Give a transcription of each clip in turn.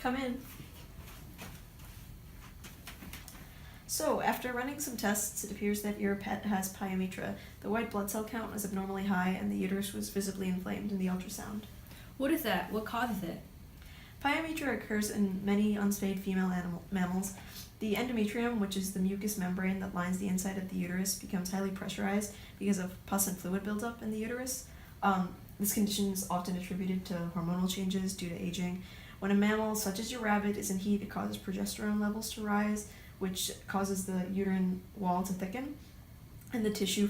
Come in. So, after running some tests, it appears that your pet has pyometra. The white blood cell count was abnormally high, and the uterus was visibly inflamed in the ultrasound. What is that? What causes it? Pyometra occurs in many unspayed female mammals. The endometrium, which is the mucous membrane that lines the inside of the uterus, becomes highly pressurized because of pus and fluid buildup in the uterus. This condition is often attributed to hormonal changes due to aging. When a mammal, such as your rabbit, is in heat, it causes progesterone levels to rise, which causes the uterine wall to thicken, and the tissue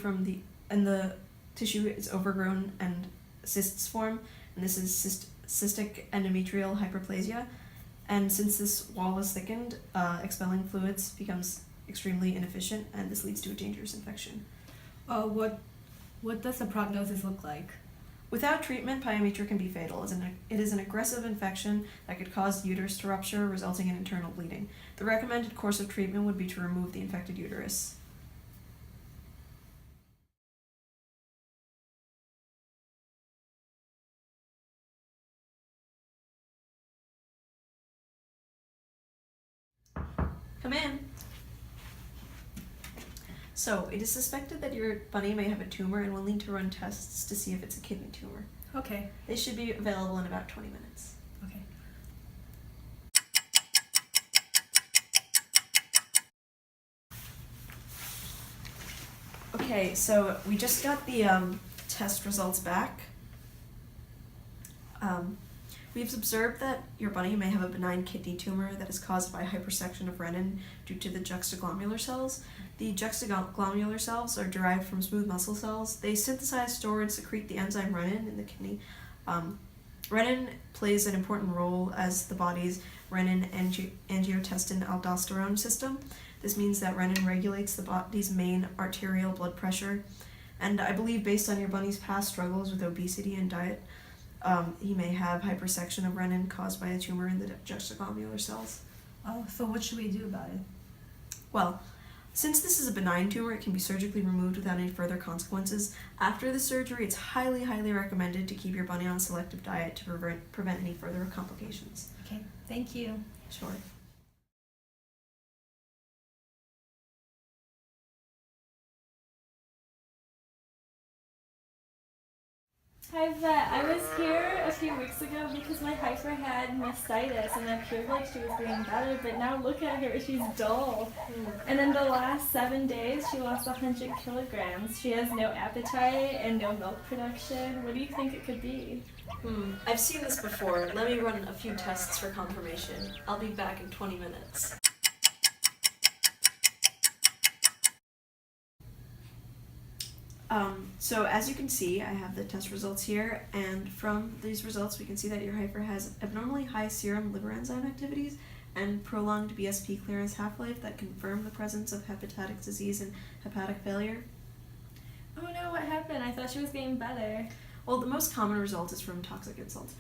is overgrown and cysts form, and this is cystic endometrial hyperplasia. And since this wall is thickened, expelling fluids becomes extremely inefficient, and this leads to a dangerous infection. What does the prognosis look like? Without treatment, pyometra can be fatal. It is an aggressive infection that could cause the uterus to rupture, resulting in internal bleeding. The recommended course of treatment would be to remove the infected uterus. Come in. So, it is suspected that your bunny may have a tumor, and we'll need to run tests to see if it's a kidney tumor. Okay. They should be available in about 20 minutes. Okay. Okay, so we just got the test results back. We've observed that your bunny may have a benign kidney tumor that is caused by hypersection of renin due to the juxtaglomerular cells. The juxtaglomerular cells are derived from smooth muscle cells. They synthesize, store, and secrete the enzyme renin in the kidney. Renin plays an important role as the body's renin-angiotensin-aldosterone system. This means that renin regulates the body's main arterial blood pressure. And I believe, based on your bunny's past struggles with obesity and diet, he may have hypersection of renin caused by a tumor in the juxtaglomerular cells. Oh, so what should we do about it? Well, since this is a benign tumor, it can be surgically removed without any further consequences. After the surgery, it's highly, highly recommended to keep your bunny on a selective diet to prevent any further complications. Okay, thank you. Sure. Hi vet, I was here a few weeks ago because my heifer had mastitis and it appeared like she was getting better, but now look at her, she's dull. And in the last 7 days, she lost 100 kilograms. She has no appetite and no milk production. What do you think it could be? I've seen this before. Let me run a few tests for confirmation. I'll be back in 20 minutes. So as you can see, I have the test results here, and from these results we can see that your heifer has abnormally high serum liver enzyme activities and prolonged BSP clearance half-life that confirm the presence of hepatic disease and hepatic failure. Oh no, what happened? I thought she was getting better. Well, the most common result is from toxic insults.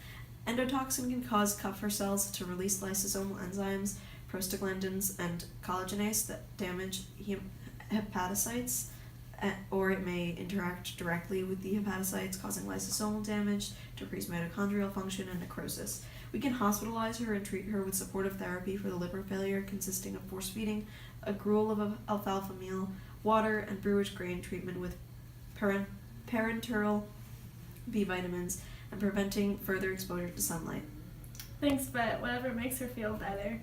Endotoxin can cause Kupffer cells to release lysosomal enzymes, prostaglandins, and collagenase that damage hepatocytes, or it may interact directly with the hepatocytes, causing lysosomal damage, decreased mitochondrial function, and necrosis. We can hospitalize her and treat her with supportive therapy for the liver failure, consisting of force feeding, a gruel of alfalfa meal, water, and brewage grain treatment with parenteral B vitamins, and preventing further exposure to sunlight. Thanks, vet. Whatever makes her feel better.